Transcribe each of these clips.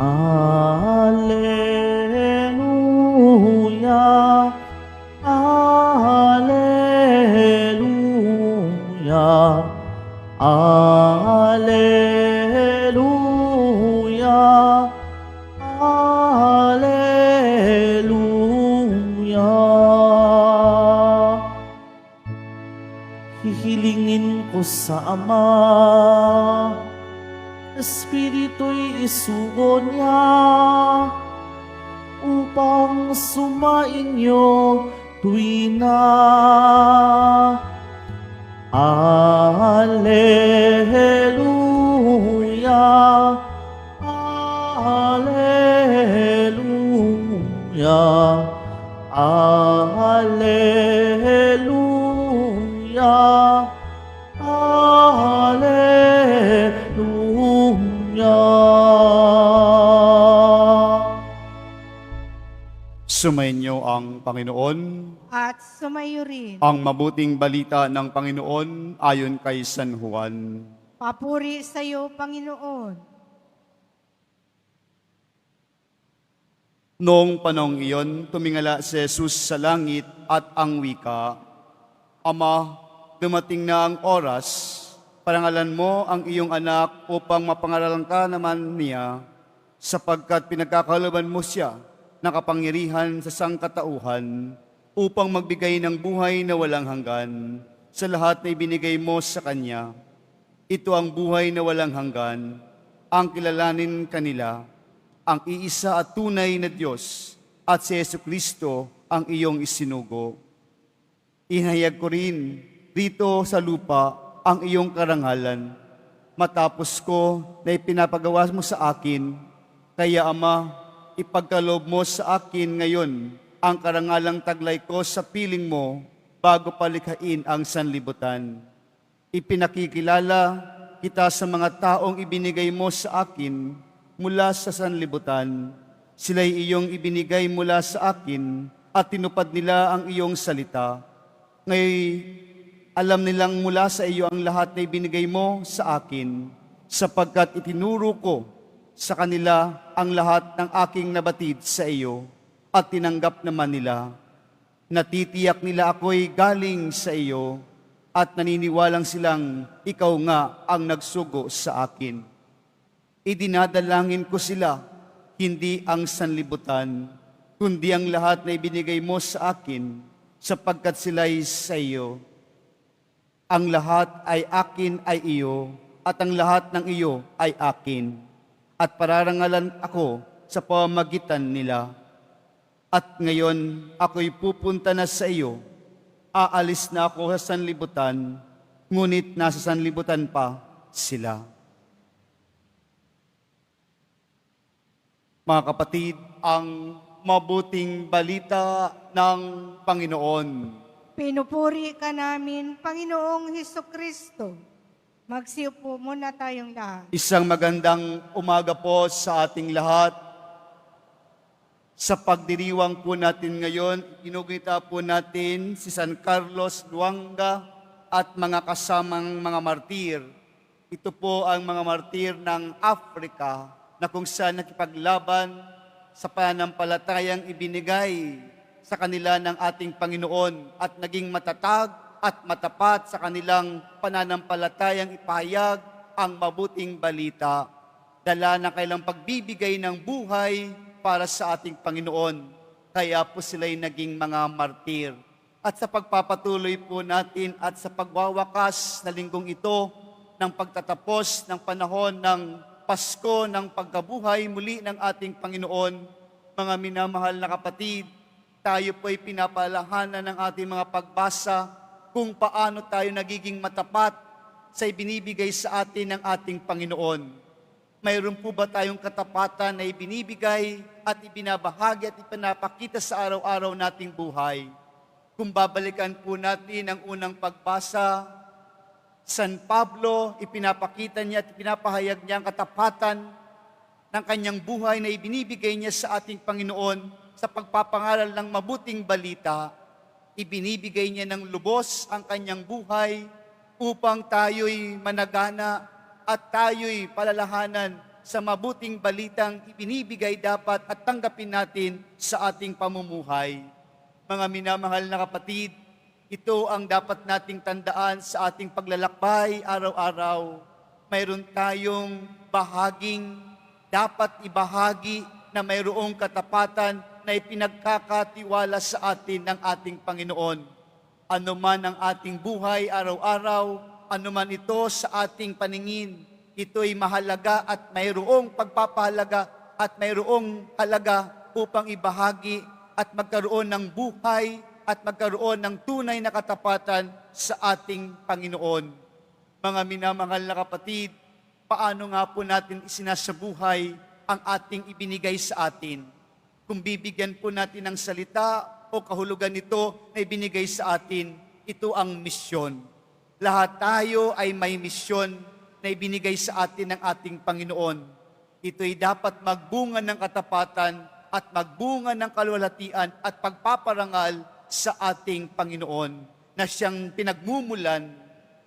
Alleluia, Alleluia, Alleluia, Alleluia. Hihilingin ko sa Ama, Espiritu'y isugo niya, upang sumainyo tuwina. Alleluia, Alleluia, Alleluia, Alleluia. Sumainyo ang Panginoon. At sumayo rin. Ang mabuting balita ng Panginoon ayon kay San Juan. Papuri sa iyo, Panginoon. Noong panahong iyon, tumingala si Jesus sa langit at ang wika, Ama, dumating na ang oras, parangalan mo ang iyong anak upang mapangaralan ka naman niya, sapagkat pinagkakaloban mo siya ng kapangyarihan sa sangkatauhan upang magbigay ng buhay na walang hanggan sa lahat na ibinigay mo sa Kanya. Ito ang buhay na walang hanggan, ang kilalanin kanila, ang iisa at tunay na Diyos at si Jesucristo ang iyong isinugo. Inahayag ko rin dito sa lupa ang iyong karangalan, matapos ko na ipinapagawa mo sa akin, kaya Ama, ipagkaloob mo sa akin ngayon ang karangalang taglay ko sa piling mo bago palikhain ang sanlibutan. Ipinakikilala kita sa mga taong ibinigay mo sa akin mula sa sanlibutan. Sila'y iyong ibinigay mula sa akin at tinupad nila ang iyong salita. Ngayon, alam nilang mula sa iyo ang lahat na ibinigay mo sa akin, sapagkat itinuro ko sa kanila ang lahat ng aking nabatid sa iyo at tinanggap naman nila. Natitiyak nila ako'y galing sa iyo at naniniwalang silang ikaw nga ang nagsugo sa akin. Idinadalangin ko sila, hindi ang sanlibutan, kundi ang lahat na ibinigay mo sa akin, sapagkat sila'y sa iyo. Ang lahat ay akin ay iyo, at ang lahat ng iyo ay akin. At pararangalan ako sa pamamagitan nila. At ngayon, ako'y pupunta na sa iyo. Aalis na ako sa sanlibutan, ngunit nasa sanlibutan pa sila. Mga kapatid, ang mabuting balita ng Panginoon. Pinupuri ka namin, Panginoong Hesukristo. Magsiupo muna tayong lahat. Isang magandang umaga po sa ating lahat. Sa pagdiriwang po natin ngayon, ginugita po natin si San Carlos Luanga at mga kasamang mga martir. Ito po ang mga martir ng Africa na kung saan nakipaglaban sa pananampalatayang ibinigay sa kanila ng ating Panginoon at naging matatag at matapat sa kanilang pananampalatayang ipahayag ang mabuting balita. Dala ng kailang pagbibigay ng buhay para sa ating Panginoon. Kaya po sila'y naging mga martir. At sa pagpapatuloy po natin at sa pagwawakas na linggong ito ng pagtatapos ng panahon ng Pasko ng pagkabuhay muli ng ating Panginoon, mga minamahal na kapatid, tayo po ay pinapalahanan ng ating mga pagbasa kung paano tayo nagiging matapat sa ibinibigay sa atin ng ating Panginoon. Mayroon po ba tayong katapatan na ibinibigay at ibinabahagi at ipinapakita sa araw-araw nating buhay? Kung babalikan po natin ang unang pagbasa, San Pablo, ipinapakita niya at ipinapahayag niya ang katapatan ng kanyang buhay na ibinibigay niya sa ating Panginoon sa pagpapangaral ng mabuting balita. Ibinibigay niya ng lubos ang kanyang buhay upang tayo'y managana at tayo'y palalahanan sa mabuting balitang ibinibigay dapat at tanggapin natin sa ating pamumuhay. Mga minamahal na kapatid, ito ang dapat nating tandaan sa ating paglalakbay araw-araw. Mayroon tayong bahaging dapat ibahagi na mayroong katapatan na ipinagkakatiwala sa atin ng ating Panginoon. Ano man ang ating buhay araw-araw, ano man ito sa ating paningin, ito'y mahalaga at mayroong pagpapahalaga at mayroong halaga upang ibahagi at magkaroon ng buhay at magkaroon ng tunay na katapatan sa ating Panginoon. Mga minamahal na kapatid, paano nga po natin isinasabuhay ang ating ibinigay sa atin? Kung bibigyan po natin ng salita o kahulugan nito na ibinigay sa atin, ito ang misyon. Lahat tayo ay may misyon na ibinigay sa atin ng ating Panginoon. Ito'y dapat magbunga ng katapatan at magbunga ng kaluwalhatian at pagpaparangal sa ating Panginoon na siyang pinagmumulan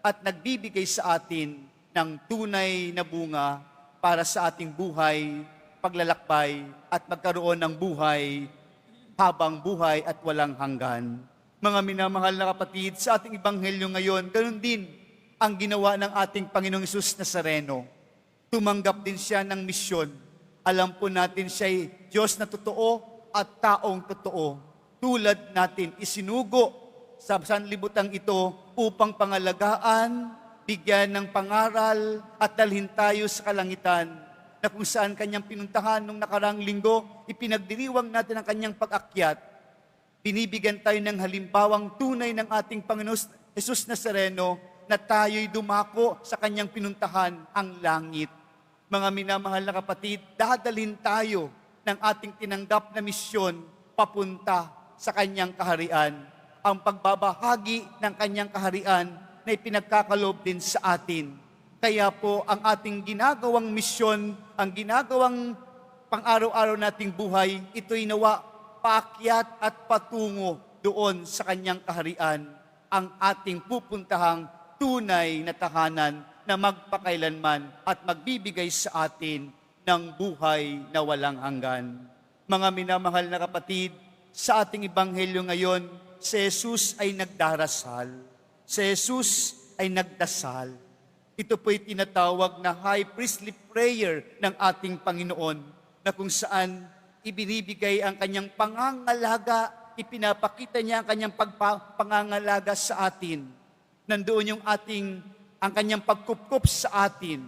at nagbibigay sa atin ng tunay na bunga para sa ating buhay, paglalakbay at magkaroon ng buhay habang buhay at walang hanggan. Mga minamahal na kapatid, sa ating ebanghelyo ngayon, ganun din ang ginawa ng ating Panginoong Hesus Nazareno. Tumanggap din siya ng misyon. Alam po natin siya'y Diyos na totoo at taong totoo. Tulad natin, isinugo sa sanlibutan ito upang pangalagaan, bigyan ng pangaral at dalhin tayo sa kalangitan na kung saan kanyang pinuntahan nung nakarang linggo, ipinagdiriwang natin ang kanyang pag-akyat. Binibigyan tayo ng halimbawang tunay ng ating Panginoon Hesus Nazareno na tayo'y dumako sa kanyang pinuntahan, ang langit. Mga minamahal na kapatid, dadalhin tayo ng ating tinanggap na misyon papunta sa kanyang kaharian. Ang pagbabahagi ng kanyang kaharian na ipinagkakaloob din sa atin. Kaya po, ang ating ginagawang misyon, ang ginagawang pang-araw-araw nating buhay, ito'y nawa paakyat at patungo doon sa kanyang kaharian, ang ating pupuntahang tunay na tahanan na magpakailanman at magbibigay sa atin ng buhay na walang hanggan. Mga minamahal na kapatid, sa ating ebanghelyo ngayon, si Jesus ay nagdarasal. Si Jesus ay nagdasal. Ito po'y tinatawag na high priestly prayer ng ating Panginoon na kung saan ibinibigay ang kanyang pangangalaga, ipinapakita niya ang kanyang pangangalaga sa atin. Nandoon yung ang kanyang pagkupkup sa atin.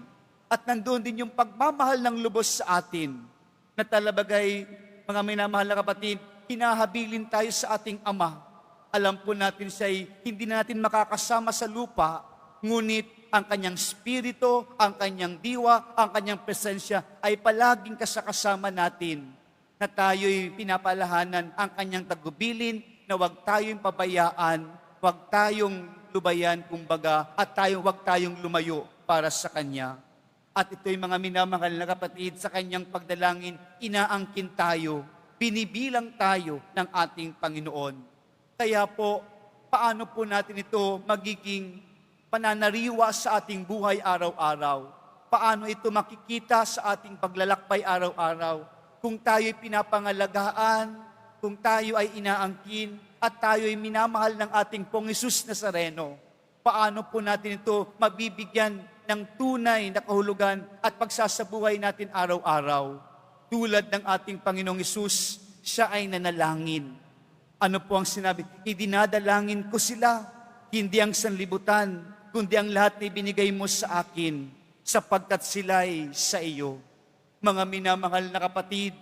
At nandoon din yung pagmamahal ng lubos sa atin. Na talabagay, mga minamahal na kapatid, hinahabilin tayo sa ating Ama. Alam po natin siya'y hindi natin makakasama sa lupa, ngunit ang kanyang spirito, ang kanyang diwa, ang kanyang presensya ay palaging kasakasama natin. Na tayo'y pinapalahanan ang kanyang tagubilin, na huwag tayong pabayaan, huwag tayong lubayan, kumbaga, at huwag tayong lumayo para sa Kanya. At ito'y mga minamahal na kapatid, sa Kanyang pagdalangin, inaangkin tayo, binibilang tayo ng ating Panginoon. Kaya po, paano po natin ito magiging pananariwa sa ating buhay araw-araw? Paano ito makikita sa ating paglalakbay araw-araw? Kung tayo'y pinapangalagaan, kung tayo ay inaangkin, at tayo'y minamahal ng ating Pong Hesus Nazareno, paano po natin ito mabibigyan ng tunay na kahulugan at pagsasabuhay natin araw-araw? Tulad ng ating Panginoong Hesus, siya ay nanalangin. Ano po ang sinabi? Idinadalangin ko sila, hindi ang sanlibutan, kundi ang lahat na ibinigay mo sa akin, sapagkat sila'y sa iyo. Mga minamahal na kapatid,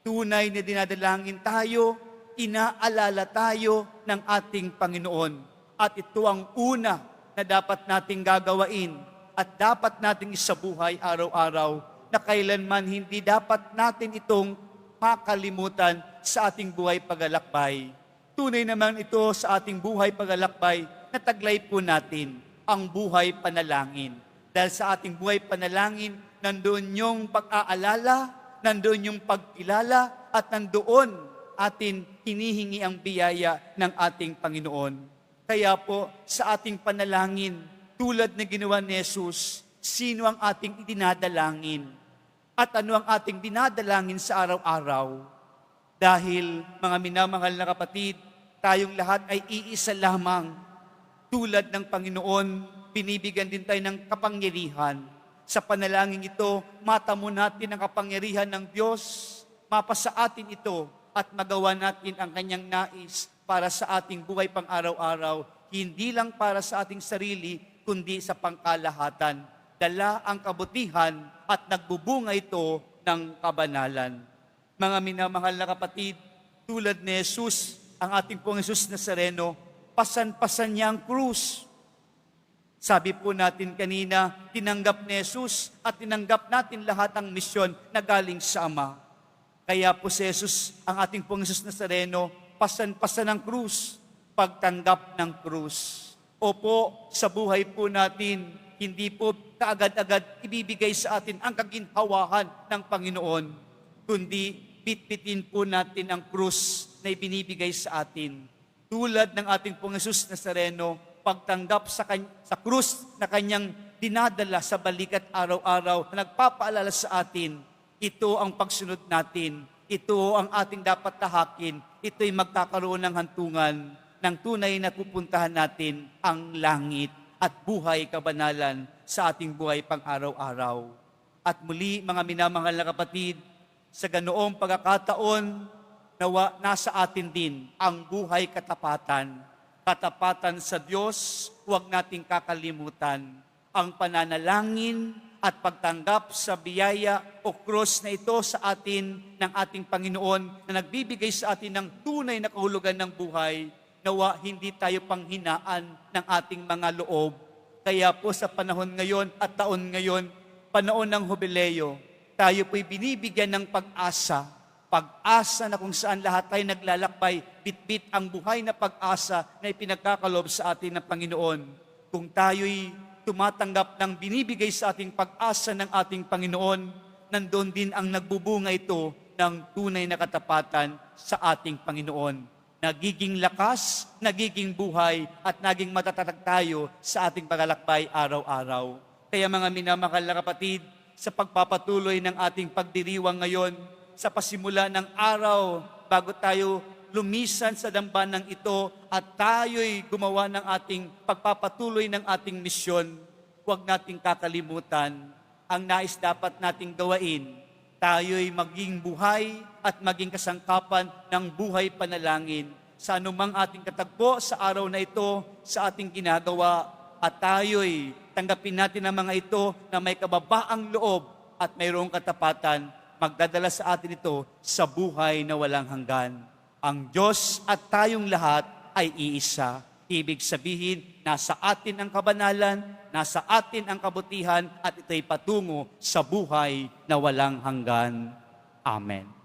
tunay na dinadalangin tayo, inaalala tayo ng ating Panginoon. At ito ang una na dapat nating gagawain at dapat nating isabuhay araw-araw na kailanman hindi dapat natin itong makalimutan sa ating buhay paglalakbay. Tunay naman ito sa ating buhay paglalakbay na taglay po natin ang buhay panalangin. Dahil sa ating buhay panalangin, nandoon yung pag-aalala, nandoon yung pagkilala, at nandoon atin hinihingi ang biyaya ng ating Panginoon. Kaya po, sa ating panalangin, tulad na ginawa ni Jesus, sino ang ating idinadalangin? At ano ang ating dinadalangin sa araw-araw? Dahil, mga minamahal na kapatid, tayong lahat ay iisa lamang. Tulad ng Panginoon, binibigyan din tayo ng kapangyarihan. Sa panalangin ito, matamo natin ang kapangyarihan ng Diyos, mapasa atin ito at magawa natin ang kanyang nais para sa ating buhay pang araw-araw, hindi lang para sa ating sarili, kundi sa pangkalahatan. Dala ang kabutihan at nagbubunga ito ng kabanalan. Mga minamahal na kapatid, tulad ni Jesus, ang ating pong Jesus Nazareno, pasan-pasan niya ang krus. Sabi po natin kanina, tinanggap ni Jesus at tinanggap natin lahat ang misyon na galing sa Ama. Kaya po si Jesus, ang ating pong Jesus Nazareno, pasan-pasan ang krus, pagtanggap ng krus. Opo, sa buhay po natin, hindi po kaagad-agad ibibigay sa atin ang kaginhawahan ng Panginoon, kundi bitbitin po natin ang krus na ibinibigay sa atin. Tulad ng ating pong Jesus Nazareno, pagtanggap sa krus na kanyang dinadala sa balikat araw-araw na nagpapaalala sa atin, ito ang pagsunod natin, ito ang ating dapat tahakin, ito'y magkakaroon ng hantungan ng tunay na pupuntahan natin ang langit at buhay kabanalan sa ating buhay pang araw-araw. At muli, mga minamahal na kapatid, sa ganoong pagkakataon, nawa nasa atin din ang buhay katapatan. Katapatan sa Diyos, huwag nating kakalimutan. Ang pananalangin at pagtanggap sa biyaya o krus na ito sa atin ng ating Panginoon na nagbibigay sa atin ng tunay na kahulugan ng buhay, nawa hindi tayo panghinaan ng ating mga loob. Kaya po sa panahon ngayon at taon ngayon, panahon ng Jubileo, tayo po'y binibigyan ng pag-asa. Pag-asa na kung saan lahat tayo naglalakbay, bitbit ang buhay na pag-asa na ipinagkakalob sa atin ng Panginoon. Kung tayo'y tumatanggap ng binibigay sa ating pag-asa ng ating Panginoon, nandoon din ang nagbubunga ito ng tunay na katapatan sa ating Panginoon. Nagiging lakas, nagiging buhay, at naging matatatag tayo sa ating paglalakbay araw-araw. Kaya mga minamahal na kapatid, sa pagpapatuloy ng ating pagdiriwang ngayon, sa pasimula ng araw, bago tayo lumisan sa dambanang ito at tayo'y gumawa ng ating pagpapatuloy ng ating misyon, huwag nating kakalimutan ang nais dapat nating gawain. Tayo'y maging buhay at maging kasangkapan ng buhay panalangin sa anumang ating katagpo sa araw na ito sa ating ginagawa, at tayo'y tanggapin natin ang mga ito na may kababaang loob at mayroong katapatan, magdadala sa atin ito sa buhay na walang hanggan. Ang Diyos at tayong lahat ay iisa. Ibig sabihin, nasa atin ang kabanalan, nasa atin ang kabutihan, at ito'y patungo sa buhay na walang hanggan. Amen.